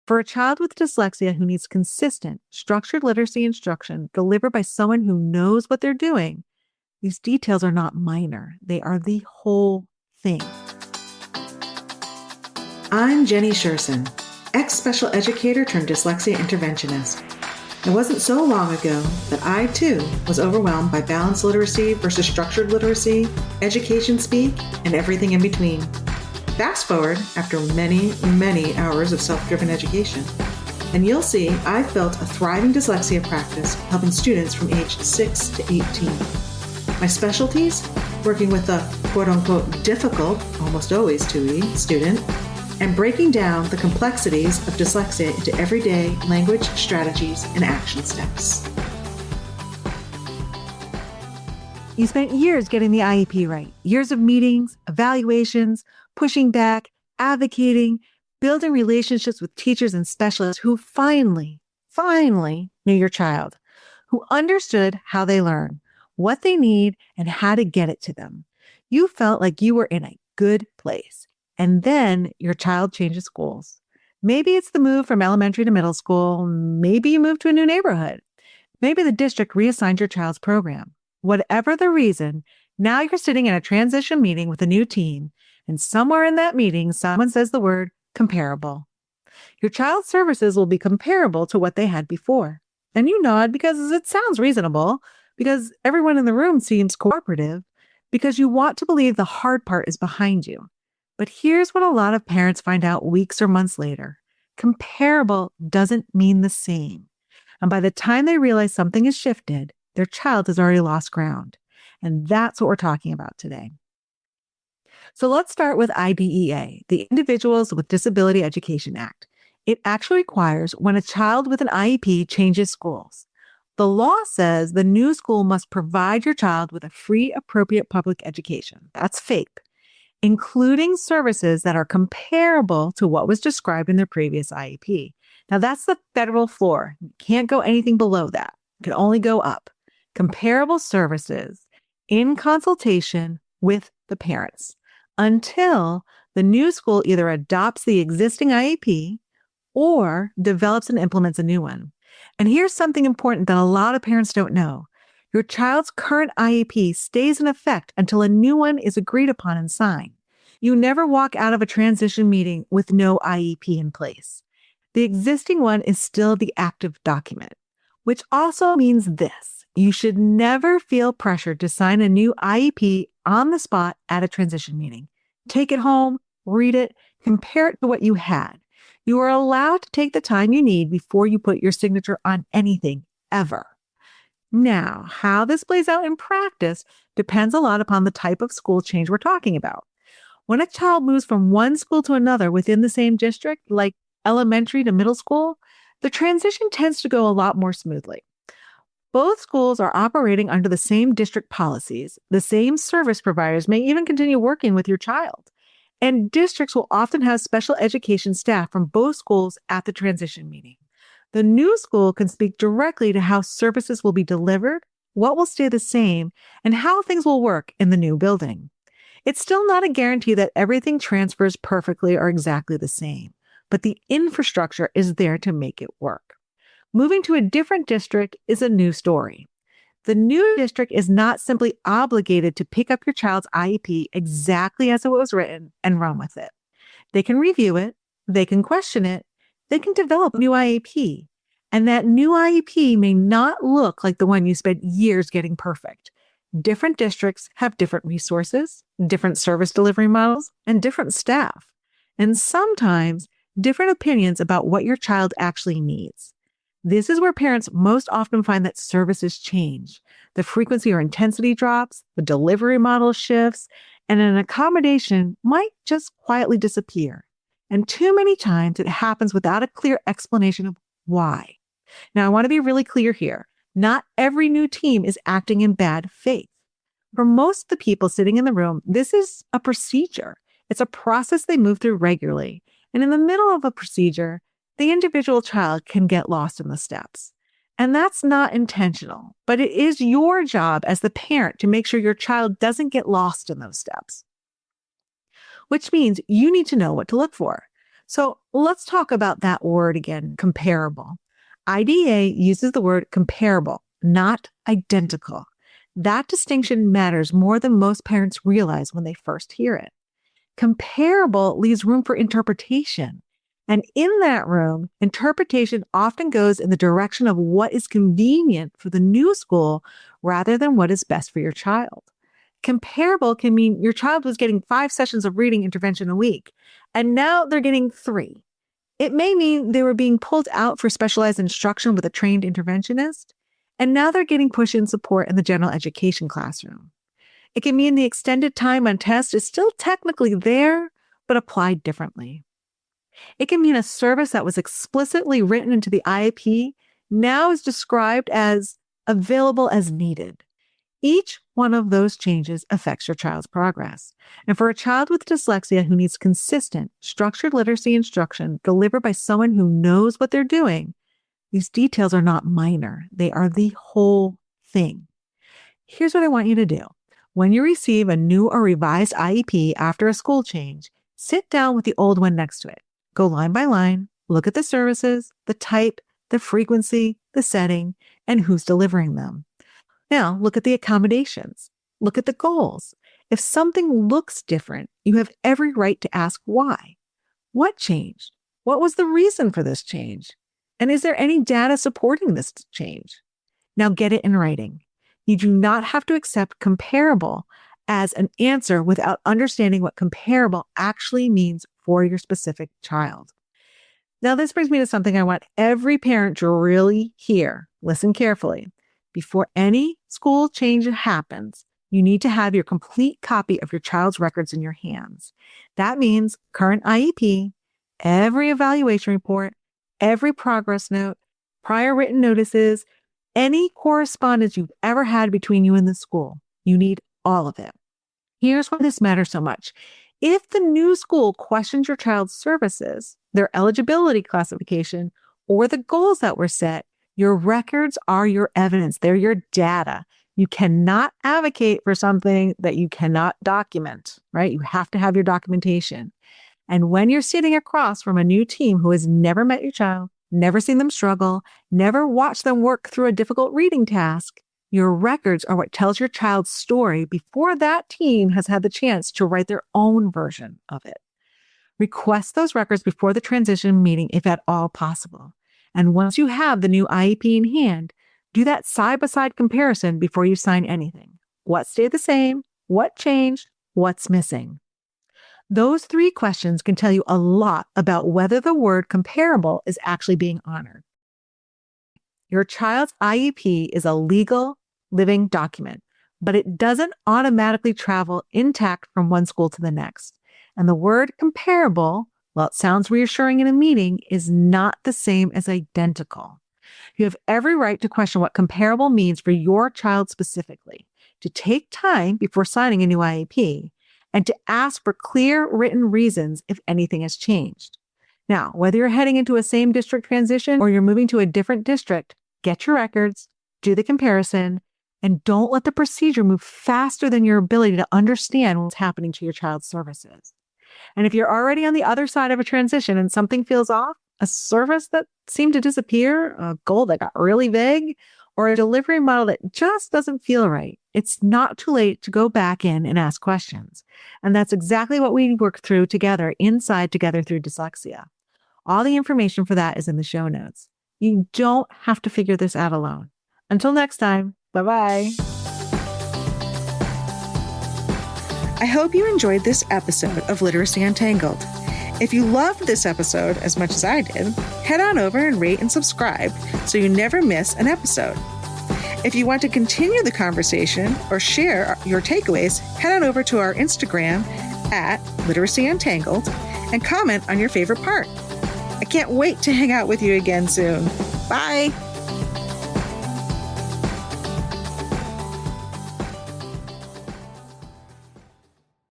For a child with dyslexia who needs consistent, structured literacy instruction delivered by someone who knows what they're doing, these details are not minor. They are the whole thing. I'm Jenny Scherson, ex-special educator turned dyslexia interventionist. It wasn't so long ago that I, too, was overwhelmed by balanced literacy versus structured literacy, education speak, and everything in between. Fast forward after many, many hours of self-driven education, and you'll see I've built a thriving dyslexia practice helping students from age 6 to 18. My specialties? Working with the quote-unquote difficult, almost always 2E, student, and breaking down the complexities of dyslexia into everyday language strategies and action steps. You spent years getting the IEP right, years of meetings, evaluations, pushing back, advocating, building relationships with teachers and specialists who finally knew your child, who understood how they learn, what they need, and how to get it to them. You felt like you were in a good place. And then your child changes schools. Maybe it's the move from elementary to middle school. Maybe you moved to a new neighborhood. Maybe the district reassigned your child's program. Whatever the reason, now you're sitting in a transition meeting with a new team, and somewhere in that meeting, someone says the word comparable. Your child's services will be comparable to what they had before. And you nod because it sounds reasonable, because everyone in the room seems cooperative, because you want to believe the hard part is behind you. But here's what a lot of parents find out weeks or months later. Comparable doesn't mean the same. And by the time they realize something has shifted, their child has already lost ground. And that's what we're talking about today. So let's start with IDEA, the Individuals with Disability Education Act. It actually requires when a child with an IEP changes schools. The law says the new school must provide your child with a free, appropriate public education. That's FAPE. Including services that are comparable to what was described in their previous IEP. Now, that's the federal floor. You can't go anything below that. You can only go up. Comparable services in consultation with the parents until the new school either adopts the existing IEP or develops and implements a new one. And here's something important that a lot of parents don't know. Your child's current IEP stays in effect until a new one is agreed upon and signed. You never walk out of a transition meeting with no IEP in place. The existing one is still the active document, which also means this. You should never feel pressured to sign a new IEP on the spot at a transition meeting. Take it home, read it, compare it to what you had. You are allowed to take the time you need before you put your signature on anything, ever. Now, how this plays out in practice depends a lot upon the type of school change we're talking about. When a child moves from one school to another within the same district, like elementary to middle school, the transition tends to go a lot more smoothly. Both schools are operating under the same district policies. The same service providers may even continue working with your child. And districts will often have special education staff from both schools at the transition meeting. The new school can speak directly to how services will be delivered, what will stay the same, and how things will work in the new building. It's still not a guarantee that everything transfers perfectly or exactly the same, but the infrastructure is there to make it work. Moving to a different district is a new story. The new district is not simply obligated to pick up your child's IEP exactly as it was written and run with it. They can review it, they can question it, they can develop a new IEP, and that new IEP may not look like the one you spent years getting perfect. Different districts have different resources, different service delivery models, and different staff, and sometimes different opinions about what your child actually needs. This is where parents most often find that services change. The frequency or intensity drops, the delivery model shifts, and an accommodation might just quietly disappear. And too many times it happens without a clear explanation of why. Now, I want to be really clear here. Not every new team is acting in bad faith. For most of the people sitting in the room, this is a procedure. It's a process they move through regularly. And in the middle of a procedure, the individual child can get lost in the steps. And that's not intentional, but it is your job as the parent to make sure your child doesn't get lost in those steps. Which means you need to know what to look for. So let's talk about that word again, comparable. IDEA uses the word comparable, not identical. That distinction matters more than most parents realize when they first hear it. Comparable leaves room for interpretation. And in that room, interpretation often goes in the direction of what is convenient for the new school rather than what is best for your child. Comparable can mean your child was getting 5 sessions of reading intervention a week, and now they're getting 3. It may mean they were being pulled out for specialized instruction with a trained interventionist, and now they're getting push-in support in the general education classroom. It can mean the extended time on tests is still technically there, but applied differently. It can mean a service that was explicitly written into the IEP now is described as available as needed. Each one of those changes affects your child's progress. And for a child with dyslexia who needs consistent, structured literacy instruction delivered by someone who knows what they're doing, these details are not minor. They are the whole thing. Here's what I want you to do. When you receive a new or revised IEP after a school change, sit down with the old one next to it. Go line by line, look at the services, the type, the frequency, the setting, and who's delivering them. Now, look at the accommodations. Look at the goals. If something looks different, you have every right to ask why. What changed? What was the reason for this change? And is there any data supporting this change? Now get it in writing. You do not have to accept comparable as an answer without understanding what comparable actually means for your specific child. Now, this brings me to something I want every parent to really hear. Listen carefully. Before any school change happens, you need to have your complete copy of your child's records in your hands. That means current IEP, every evaluation report, every progress note, prior written notices, any correspondence you've ever had between you and the school. You need all of it. Here's why this matters so much. If the new school questions your child's services, their eligibility classification, or the goals that were set, your records are your evidence. They're your data. You cannot advocate for something that you cannot document, right? You have to have your documentation. And when you're sitting across from a new team who has never met your child, never seen them struggle, never watched them work through a difficult reading task, your records are what tells your child's story before that team has had the chance to write their own version of it. Request those records before the transition meeting if at all possible. And once you have the new IEP in hand, do that side-by-side comparison before you sign anything. What stayed the same? What changed? What's missing? Those 3 questions can tell you a lot about whether the word comparable is actually being honored. Your child's IEP is a legal, living document, but it doesn't automatically travel intact from one school to the next. And the word comparable, while it sounds reassuring in a meeting, is not the same as identical. You have every right to question what comparable means for your child specifically, to take time before signing a new IEP, and to ask for clear written reasons if anything has changed. Now, whether you're heading into a same district transition or you're moving to a different district, get your records, do the comparison, and don't let the procedure move faster than your ability to understand what's happening to your child's services. And if you're already on the other side of a transition and something feels off, a service that seemed to disappear, a goal that got really vague, or a delivery model that just doesn't feel right, it's not too late to go back in and ask questions. And that's exactly what we work through together inside Together Through Dyslexia. All the information for that is in the show notes. You don't have to figure this out alone. Until next time, bye-bye. I hope you enjoyed this episode of Literacy Untangled. If you loved this episode as much as I did, head on over and rate and subscribe so you never miss an episode. If you want to continue the conversation or share your takeaways, head on over to our Instagram at Literacy Untangled and comment on your favorite part. I can't wait to hang out with you again soon. Bye.